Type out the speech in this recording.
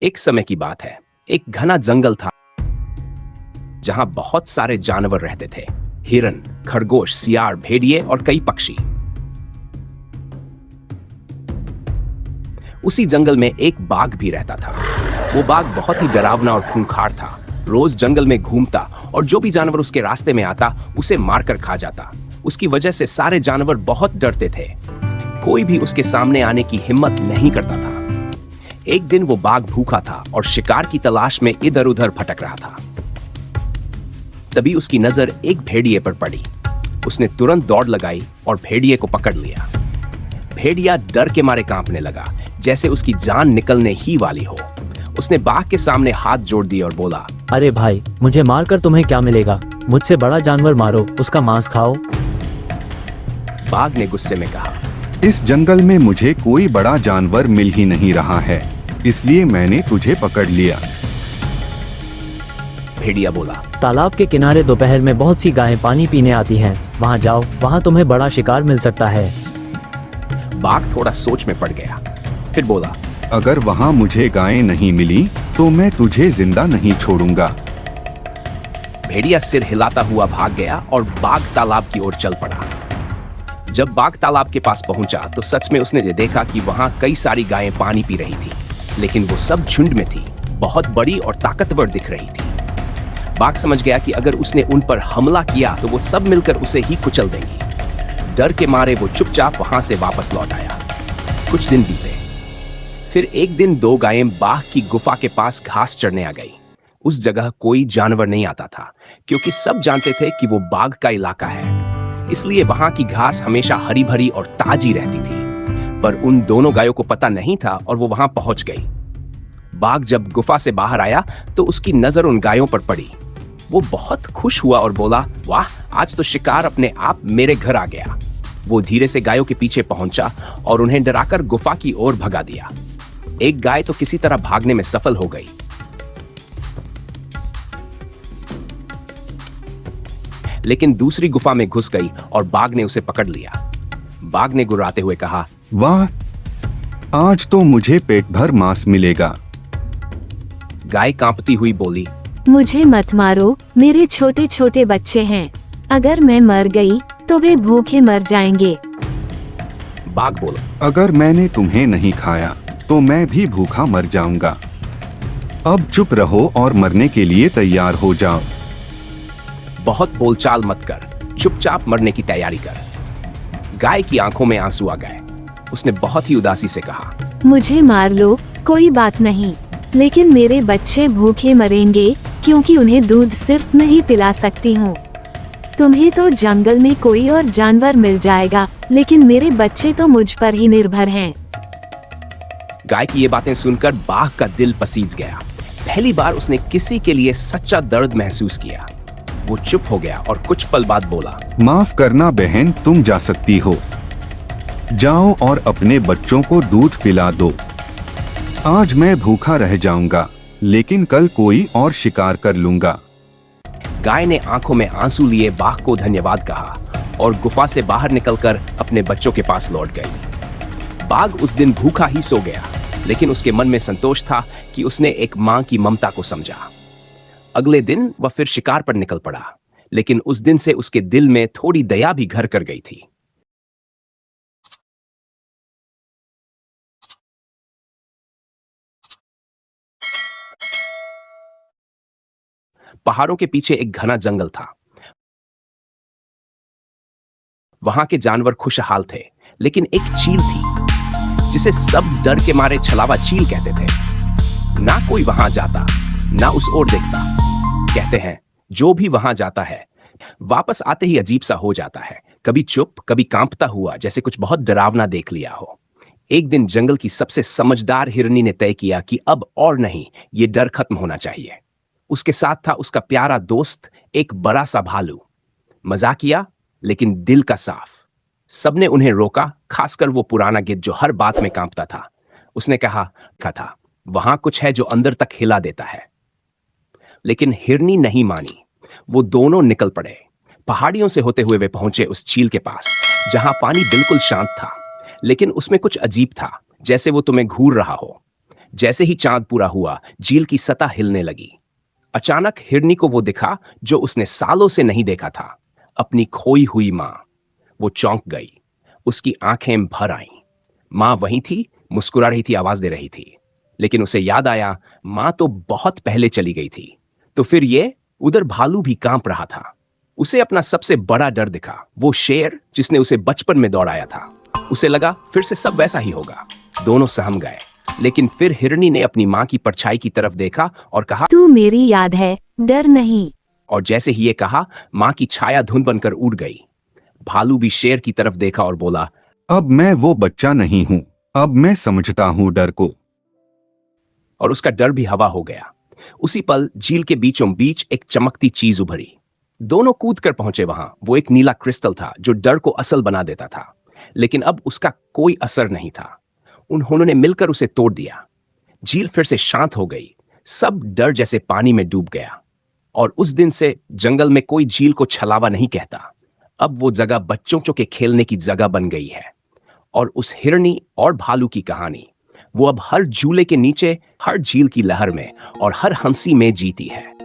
एक समय की बात है। एक घना जंगल था जहां बहुत सारे जानवर रहते थे। हिरन, खरगोश, सियार, भेड़िए और कई पक्षी। उसी जंगल में एक बाघ भी रहता था। वो बाघ बहुत ही डरावना और खूंखार था। रोज जंगल में घूमता और जो भी जानवर उसके रास्ते में आता उसे मारकर खा जाता। उसकी वजह से सारे जानवर बहुत डरते थे। कोई भी उसके सामने आने की हिम्मत नहीं करता था। एक दिन वो बाघ भूखा था और शिकार की तलाश में इधर उधर भटक रहा था। तभी उसकी नजर एक भेड़िए पर पड़ी। उसने तुरंत दौड़ लगाई और भेड़िए को पकड़ लिया। भेड़िया डर के मारे कांपने लगा, जैसे उसकी जान निकलने ही वाली हो। उसने बाघ के सामने हाथ जोड़ दिए और बोला, अरे भाई, मुझे मारकर तुम्हें क्या मिलेगा? मुझसे बड़ा जानवर मारो, उसका मांस खाओ। बाघ ने गुस्से में कहा, इस जंगल में मुझे कोई बड़ा जानवर मिल ही नहीं रहा है, इसलिए मैंने तुझे पकड़ लिया। भेड़िया बोला, तालाब के किनारे दोपहर में बहुत सी गायें पानी पीने आती हैं। वहाँ जाओ, वहाँ तुम्हें बड़ा शिकार मिल सकता है। बाघ थोड़ा सोच में पड़ गया, फिर बोला, अगर वहाँ मुझे गायें नहीं मिली तो मैं तुझे जिंदा नहीं छोड़ूंगा। भेड़िया सिर हिलाता हुआ भाग गया और बाघ तालाब की ओर चल पड़ा। जब बाघ तालाब के पास पहुंचा तो सच में उसने देखा कि वहां कई सारी गायें पानी पी रही थी, लेकिन वो सब झुंड में थी, बहुत बड़ी और ताकतवर दिख रही थी। बाघ समझ गया कि अगर उसने उन पर हमला किया तो वो सब मिलकर उसे ही कुचल देंगी। डर के मारे वो चुपचाप वहां से वापस लौट आया। कुछ दिन बीते। फिर एक दिन दो गायें बाघ की गुफा के पास घास चरने आ गई। उस जगह कोई जानवर नहीं आता था, क्योंकि सब जानते थे कि वो बाघ का इलाका है। इसलिए वहां की घास हमेशा हरी भरी और ताजी रहती थी। पर उन दोनों गायों को पता नहीं था और वो वहां पहुंच गई। बाघ जब गुफा से बाहर आया तो उसकी नजर उन गायों पर पड़ी। वो बहुत खुश हुआ और बोला, वाह, आज तो शिकार अपने आप मेरे घर आ गया। वो धीरे से गायों के पीछे पहुंचा और उन्हें डराकर गुफा की ओर भगा दिया। एक गाय तो किसी तरह भागने में सफल हो गई, लेकिन दूसरी गुफा में घुस गई और बाघ ने उसे पकड़ लिया। बाघ ने गुर्राते हुए कहा, वाह, आज तो मुझे पेट भर मांस मिलेगा। गाय कांपती हुई बोली, मुझे मत मारो, मेरे छोटे छोटे बच्चे हैं। अगर मैं मर गई तो वे भूखे मर जाएंगे। बाघ बोला, अगर मैंने तुम्हें नहीं खाया तो मैं भी भूखा मर जाऊंगा। अब चुप रहो और मरने के लिए तैयार हो जाओ। बहुत बोलचाल मत कर, चुपचाप मरने की तैयारी कर। गाय की आंखों में आंसू आ गए। उसने बहुत ही उदासी से कहा, मुझे मार लो, कोई बात नहीं, लेकिन मेरे बच्चे भूखे मरेंगे, क्योंकि उन्हें दूध सिर्फ मैं ही पिला सकती हूँ। तुम्हें तो जंगल में कोई और जानवर मिल जाएगा, लेकिन मेरे बच्चे तो मुझ पर ही निर्भर हैं। गाय की ये बातें सुनकर बाघ का दिल पसीज गया। पहली बार उसने किसी के लिए सच्चा दर्द महसूस किया। वो चुप हो गया और कुछ पल बाद बोला, माफ करना बहन, तुम जा सकती हो। जाओ और अपने बच्चों को दूध पिला दो। आज मैं भूखा रह जाऊंगा, लेकिन कल कोई और शिकार कर लूंगा। गाय ने आंखों में आंसू लिए बाघ को धन्यवाद कहा और गुफा से बाहर निकलकर अपने बच्चों के पास लौट गई। बाघ उस दिन भूखा ही सो गया, लेकिन उसके मन में संतोष था कि उसने एक मां की ममता को समझा। अगले दिन वह फिर शिकार पर निकल पड़ा, लेकिन उस दिन से उसके दिल में थोड़ी दया भी घर कर गई थी। पहाड़ों के पीछे एक घना जंगल था। वहां के जानवर खुशहाल थे, लेकिन एक चील थी जिसे सब डर के मारे छलावा चील कहते थे। ना कोई वहां जाता, ना उस ओर देखता। कहते हैं, जो भी वहां जाता है वापस आते ही अजीब सा हो जाता है, कभी चुप, कभी कांपता हुआ, जैसे कुछ बहुत डरावना देख लिया हो। एक दिन जंगल की सबसे समझदार हिरनी ने तय किया कि अब और नहीं, ये डर खत्म होना चाहिए। उसके साथ था उसका प्यारा दोस्त, एक बड़ा सा भालू। मजाकिया लेकिन दिल का साफ। सबने उन्हें रोका, खासकर वो पुराना गिद्ध जो हर बात में कांपता था। उसने कहा था, वहां कुछ है जो अंदर तक हिला देता है। लेकिन हिरनी नहीं मानी। वो दोनों निकल पड़े। पहाड़ियों से होते हुए वे पहुंचे उस झील के पास, जहां पानी बिल्कुल शांत था, लेकिन उसमें कुछ अजीब था, जैसे वो तुम्हें घूर रहा हो। जैसे ही चांद पूरा हुआ, झील की सतह हिलने लगी। अचानक हिरनी को वो दिखा जो उसने सालों से नहीं देखा था, अपनी खोई हुई मां। वो चौंक गई, उसकी आंखें भर आईं। मां वहीं थी, मुस्कुरा रही थी, आवाज दे रही थी। लेकिन उसे याद आया, मां तो बहुत पहले चली गई थी। तो फिर ये उधर भालू भी कांप रहा था। उसे अपना सबसे बड़ा डर दिखा, वो शेर जिसने उसे बचपन में दौड़ाया था। उसे लगा फिर से सब वैसा ही होगा। दोनों सहम गए। लेकिन फिर हिरनी ने अपनी मां की परछाई की तरफ देखा और कहा, तू मेरी याद है, डर नहीं। और जैसे ही ये कहा, मां की छाया धुंध बनकर उड़ गई। भालू भी शेर की तरफ देखा और बोला, अब मैं वो बच्चा नहीं हूँ, अब मैं समझता हूँ डर को। और उसका डर भी हवा हो गया। उसी पल झील के बीचों बीच एक चमकती चीज उभरी। दोनों कूद कर पहुंचे वहां। वो एक नीला क्रिस्टल था जो डर को असल बना देता था, लेकिन अब उसका कोई असर नहीं था। उन्होंने मिलकर उसे तोड़ दिया। झील फिर से शांत हो गई। सब डर जैसे पानी में डूब गया। और उस दिन से जंगल में कोई झील को छलावा नहीं कहता। अब वो जगह बच्चों के खेलने की जगह बन गई है। और उस हिरनी और भालू की कहानी वो अब हर झूले के नीचे, हर झील की लहर में और हर हंसी में जीती है।